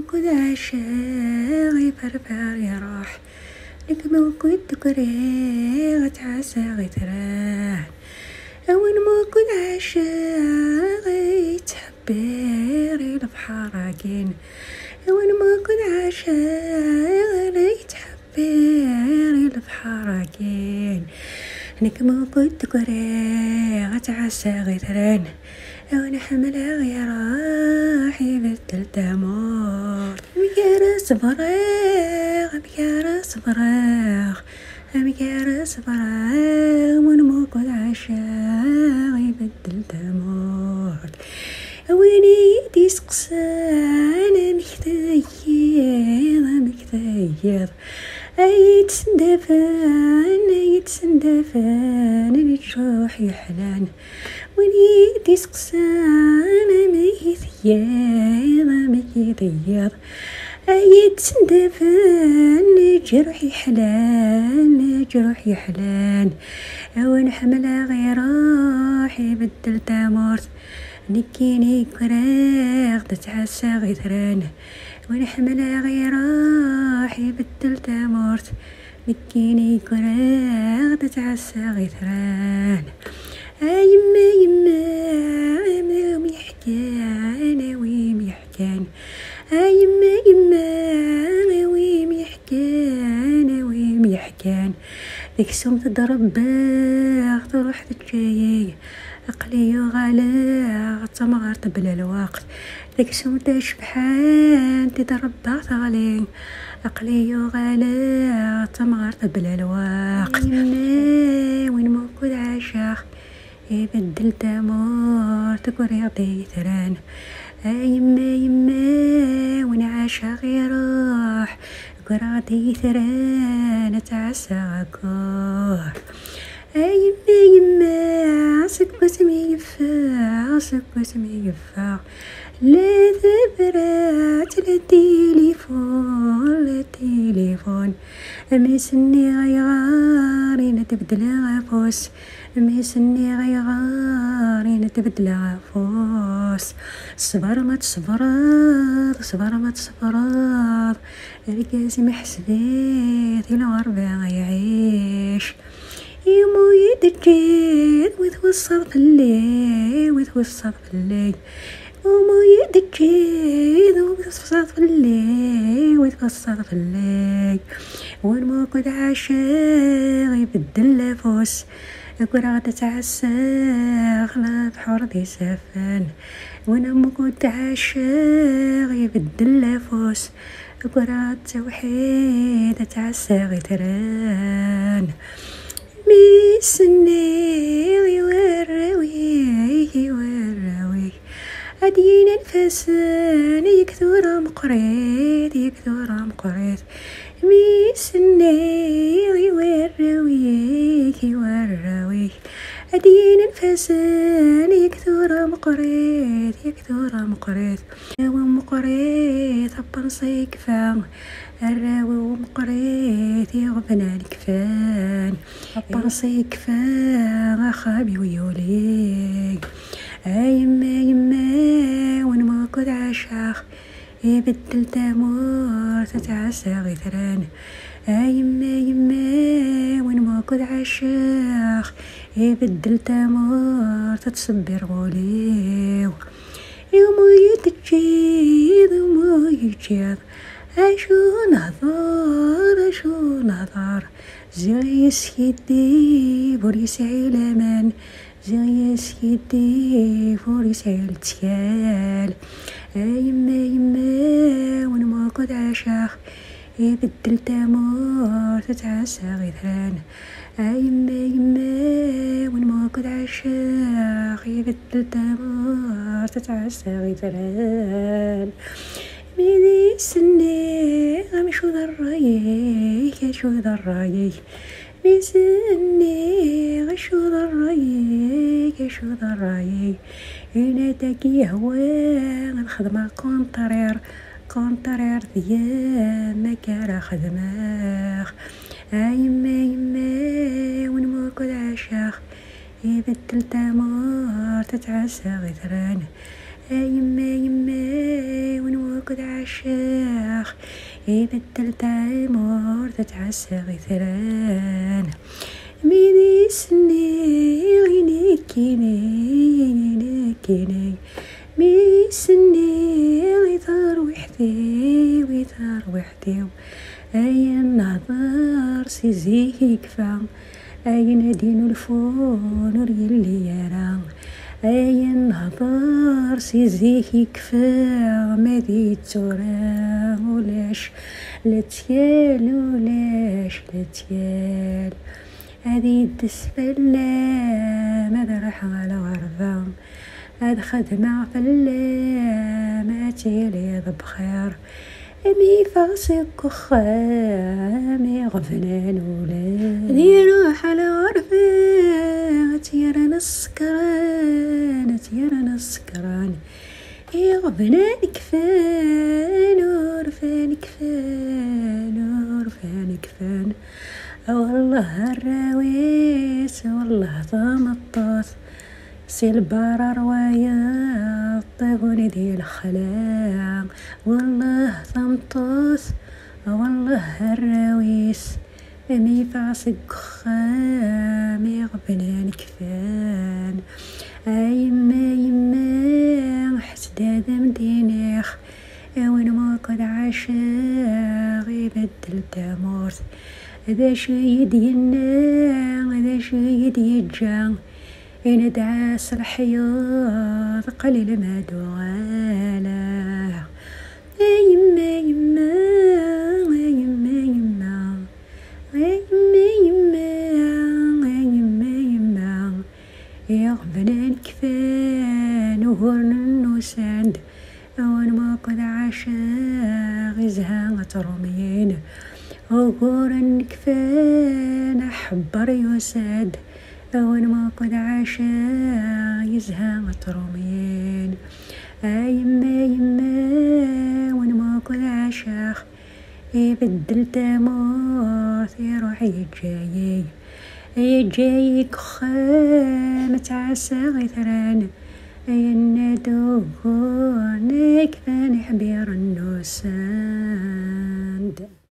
موجود عشاق يفرفر يروح لك موجود تكري غتعسى غيتران وين موجود عشاق يتحبير البحر كين وين موجود عشاق يتحبير البحر كين لك موجود تكري غتعسى غيتران وانا حملها غير راحي بدل تموت مكارس فراغ مكارس فراغ مكارس فراغ من موجود عشاق يبدل تموت ويني يدي سقسانا مكتايض يتسندفان الجروح يحلان وين يدي سقسانا مكيثيض يتسندفان جروح يحلان وين حملها غير روحي بدل تمورت نكيني كراغ تتعسى غيثران وين حملها غير روحي بدل تمورت نكيني كراغ تتعسى غيثران يما ويم يحكان يما ويم يحكان ذيك سوم تضرب باغ تروح تجاي عقلي وغلاغ تمغرت بلا الوقت ذيك سوم تشبحان تضرب باغ تغلي عقلي وغلاغ تمغرت بلا الوقت يما وين موجود عشاق يبدل تمور تكوري ثران يما وين عاشق يروح قراتي ثران تعسى غكور يما سكوت مي يفا لا ثبرات التليفون ميسني غيغارين تبدل غفوس ميسني غيغارين تبدل غفوس صبر ما تصبرات الكاس محسبيت الغربة غيعيش يمو يدجيد ويتوسط في الليل ومو يدجيد ويتوسط في الليل وين موجود عشاق يبدل لفوس كرة تتعساق لا بحور دي سفان وين موجود عشاق يبدل لفوس كرة توحيد تتعساق يتران ميسني يوراوي أدين الفسان يكثر مقريت ميسني يوراوي أدين الفسان يكثر مقريت ومقريت أبنصي كفان الراوي ومقريت يغبنا الكفان أبنصي كفان أخابي ويولي يما وين موجود عشاق يبدل تمور تتعسى غيثران يما وين موجود عشاق يبدل تمور تتصبر غوليو يومو يتجيد ومو يجيد أشو نظر زيس يدي بوريس عيلمان زيس يدي بوريس عيلتيال يما وين موجود عشاق يبدل تمور تتعسى غيثران يما وين موجود عشاق يبدل تمور تتعسى غيثران ميدي سني غمشو ذرايك ميسني غشو ذرايك هنا تاكي هوا الخدمة كونترير ذيا ما كان خدمة يما وين موجود عشاق يبدل تمور تتعسى غيثران يما ونوقد عشاق يبدل تعمر تتعسى غثران ميدي سني غينيكيني مي سني غيثار وحدي أي النهضر سيزيه كفا أي نادين الفون ريلي يرى أي النهضر سيزيه كفا مادي تورا ولاش لتيال هذه الدسفلة ماذا راح على غرفة هذا خدمة فلا ما تيلي بخير أمي فاسق خامي غفلان ولا ذي روح على غرفة تيرنا السكران يا غفلان كفان ورفان والله الراويس والله طامطوث سي البارا روايا طيبوني ديال الخلاق والله طامطوث والله الراويس أمي فاسق خامي غبنان كفان يما حسداد مدينيخ وين ما قد عاشا غيبدل تامورث هذا شي ديالنا هذا شي ديال إن دعاس الحياة قليل ما دوغاله يما يا غبنان كفان وهرن النوساند وين ما قد عاشا غزها ترمين وهرن كفان حبر يساد وين ما قد عاشا يزها مترومين يما وين ما قد عاشا يبدل تاموث يروح يجاي كخام تعسى غيثران الندو نكفاني حبير النوساند.